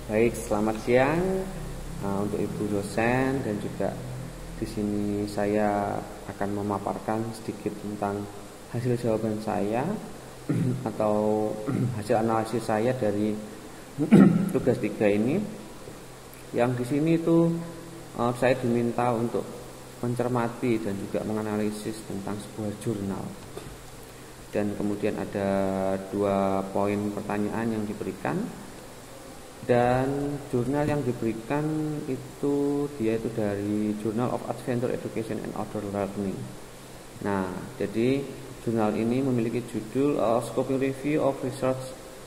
Baik, selamat siang untuk Ibu dosen dan juga di sini saya akan memaparkan sedikit tentang hasil jawaban saya atau hasil analisis saya dari tugas 3 ini. Yang di sini itu saya diminta untuk mencermati dan juga menganalisis tentang sebuah jurnal. Dan kemudian ada 2 poin pertanyaan yang diberikan. Dan jurnal yang diberikan itu dari Journal of Adventure Education and Outdoor Learning. Nah, jadi jurnal ini memiliki judul Scoping Review of Research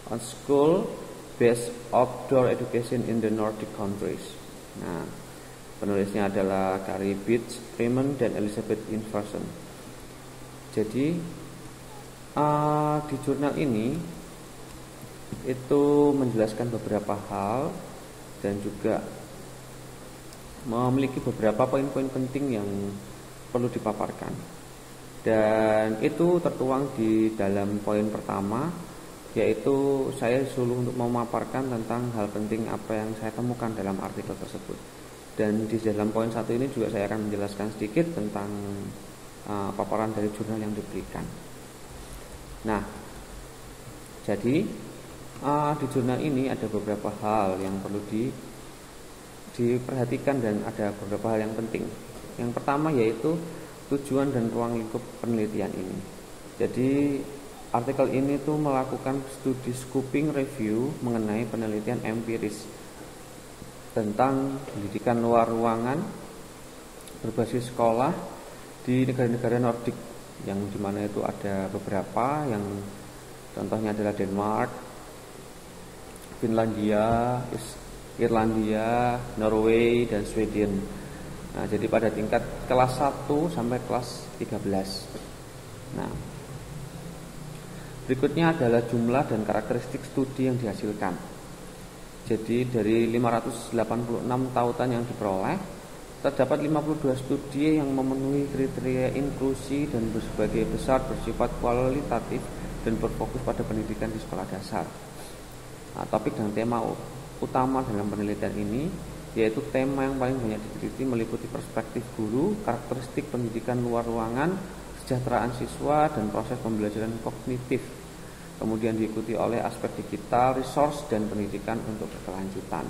on School-Based Outdoor Education in the Nordic Countries. Nah, penulisnya adalah Kari Beach, Raymond, dan Elizabeth Inverson. Jadi di jurnal ini itu menjelaskan beberapa hal dan juga memiliki beberapa poin-poin penting yang perlu dipaparkan. Dan itu tertuang di dalam poin pertama, yaitu saya disuruh untuk memaparkan tentang hal penting apa yang saya temukan dalam artikel tersebut. Dan di dalam poin 1 ini juga saya akan menjelaskan sedikit tentang paparan dari jurnal yang diberikan. Nah, jadi di jurnal ini ada beberapa hal yang perlu diperhatikan dan ada beberapa hal yang penting. Yang pertama yaitu tujuan dan ruang lingkup penelitian ini. Jadi artikel ini tuh melakukan studi scoping review mengenai penelitian empiris tentang pendidikan luar ruangan berbasis sekolah di negara-negara Nordik, yang dimana itu ada beberapa, yang contohnya adalah Denmark, Finlandia, Irlandia, Norway, dan Sweden. Nah, jadi pada tingkat kelas 1 sampai kelas 13. Nah, berikutnya adalah jumlah dan karakteristik studi yang dihasilkan. Jadi dari 586 tautan yang diperoleh, terdapat 52 studi yang memenuhi kriteria inklusi dan sebagai besar bersifat kualitatif dan berfokus pada pendidikan di sekolah dasar. Nah, topik dan tema utama dalam penelitian ini yaitu tema yang paling banyak diteliti meliputi perspektif guru, karakteristik pendidikan luar ruangan, kesejahteraan siswa, dan proses pembelajaran kognitif. Kemudian diikuti oleh aspek digital, resource, dan pendidikan untuk berkelanjutan.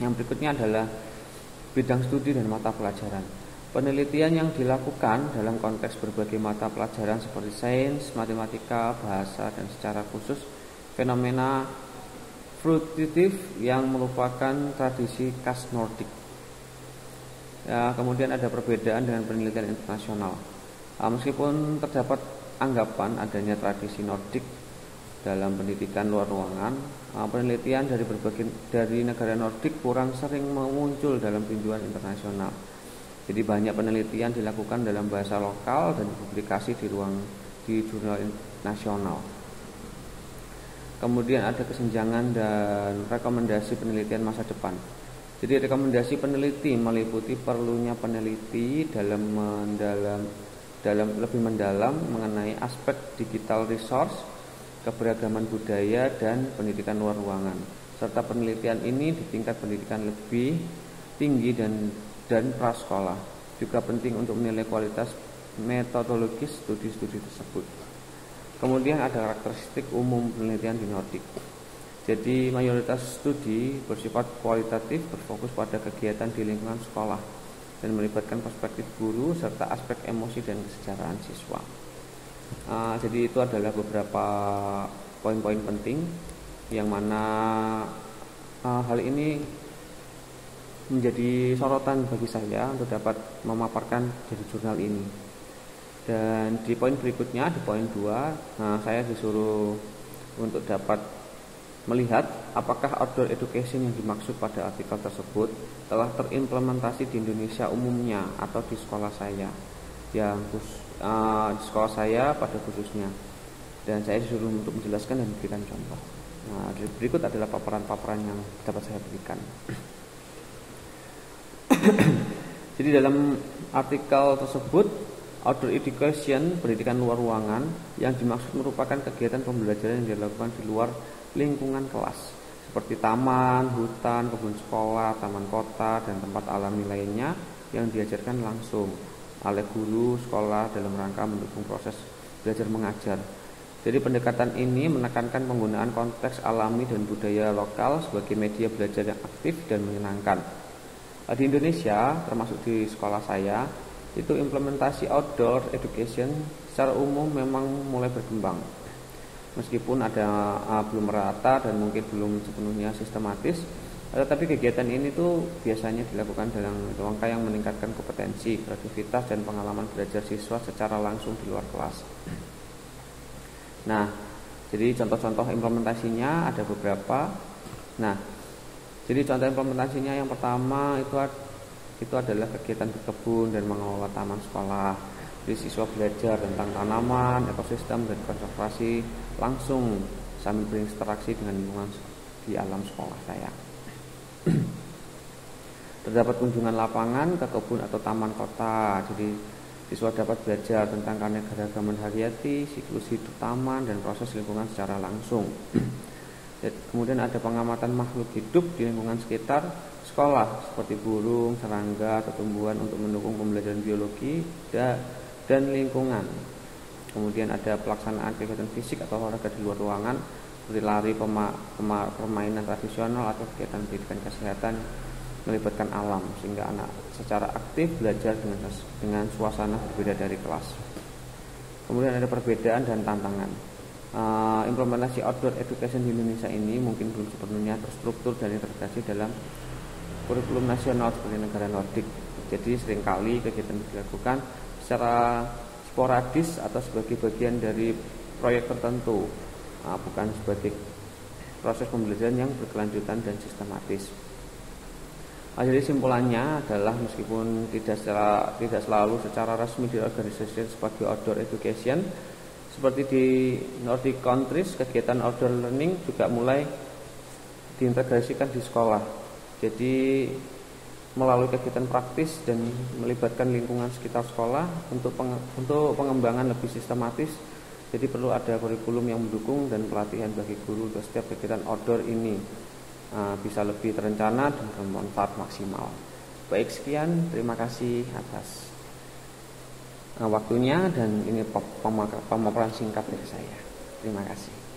Yang berikutnya adalah bidang studi dan mata pelajaran. Penelitian yang dilakukan dalam konteks berbagai mata pelajaran seperti sains, matematika, bahasa, dan secara khusus fenomena fruitif yang merupakan tradisi khas Nordik. Ya, kemudian ada perbedaan dengan penelitian internasional. Meskipun terdapat anggapan adanya tradisi Nordik dalam pendidikan luar ruangan, penelitian dari negara Nordik kurang sering muncul dalam tinjauan internasional. Jadi banyak penelitian dilakukan dalam bahasa lokal dan dipublikasi di jurnal nasional. Kemudian ada kesenjangan dan rekomendasi penelitian masa depan. Jadi rekomendasi peneliti meliputi perlunya peneliti dalam lebih mendalam mengenai aspek digital resource, keberagaman budaya, dan pendidikan luar ruangan. Serta penelitian ini di tingkat pendidikan lebih tinggi dan prasekolah. Juga penting untuk menilai kualitas metodologis studi-studi tersebut. Kemudian ada karakteristik umum penelitian di Nordik. Jadi mayoritas studi bersifat kualitatif, berfokus pada kegiatan di lingkungan sekolah dan melibatkan perspektif guru serta aspek emosi dan kesejahteraan siswa. Jadi itu adalah beberapa poin-poin penting yang mana hal ini menjadi sorotan bagi saya untuk dapat memaparkan dari jurnal ini. Dan di poin berikutnya, di poin 2, saya disuruh untuk dapat melihat apakah outdoor education yang dimaksud pada artikel tersebut telah terimplementasi di Indonesia umumnya atau di sekolah saya, di sekolah saya pada khususnya. Dan saya disuruh untuk menjelaskan dan memberikan contoh. Nah, berikut adalah paparan-paparan yang dapat saya berikan. Jadi dalam artikel tersebut, outdoor education, pendidikan luar ruangan, yang dimaksud merupakan kegiatan pembelajaran yang dilakukan di luar lingkungan kelas, seperti taman, hutan, kebun sekolah, taman kota, dan tempat alami lainnya yang diajarkan langsung oleh guru sekolah dalam rangka mendukung proses belajar mengajar. Jadi pendekatan ini menekankan penggunaan konteks alami dan budaya lokal sebagai media belajar yang aktif dan menyenangkan. Di Indonesia, termasuk di sekolah saya, itu implementasi outdoor education secara umum memang mulai berkembang. Meskipun ada belum merata dan mungkin belum sepenuhnya sistematis, tetapi kegiatan ini tuh biasanya dilakukan dalam rangka yang meningkatkan kompetensi, kreativitas, dan pengalaman belajar siswa secara langsung di luar kelas. Nah, jadi contoh-contoh implementasinya ada beberapa. Nah, jadi contoh implementasinya yang pertama itu adalah kegiatan berkebun dan mengelola taman sekolah. Jadi siswa belajar tentang tanaman, ekosistem, dan konservasi langsung sambil berinteraksi dengan lingkungan di alam sekolah saya. Terdapat kunjungan lapangan ke kebun atau taman kota. Jadi siswa dapat belajar tentang keanekaragaman hayati, siklus hidup taman, dan proses lingkungan secara langsung. Kemudian ada pengamatan makhluk hidup di lingkungan sekitar sekolah seperti burung, serangga, atau tumbuhan untuk mendukung pembelajaran biologi dan lingkungan. Kemudian ada pelaksanaan kegiatan fisik atau olahraga di luar ruangan seperti lari, permainan tradisional, atau kegiatan pendidikan kesehatan melibatkan alam sehingga anak secara aktif belajar dengan suasana berbeda dari kelas. Kemudian ada perbedaan dan tantangan. Implementasi outdoor education di Indonesia ini mungkin belum sepenuhnya terstruktur dan integrasi dalam kurikulum nasional seperti negara Nordik. Jadi seringkali kegiatan dilakukan secara sporadis atau sebagai bagian dari proyek tertentu, bukan sebagai proses pembelajaran yang berkelanjutan dan sistematis. Jadi simpulannya adalah meskipun tidak selalu secara resmi diorganisasikan sebagai outdoor education, seperti di Nordic countries, kegiatan outdoor learning juga mulai diintegrasikan di sekolah. Jadi melalui kegiatan praktis dan melibatkan lingkungan sekitar sekolah untuk pengembangan lebih sistematis. Jadi perlu ada kurikulum yang mendukung dan pelatihan bagi guru untuk setiap kegiatan outdoor ini bisa lebih terencana dan bermanfaat maksimal. Baik, sekian, terima kasih atas waktunya, dan ini pemaparan singkat dari saya. Terima kasih.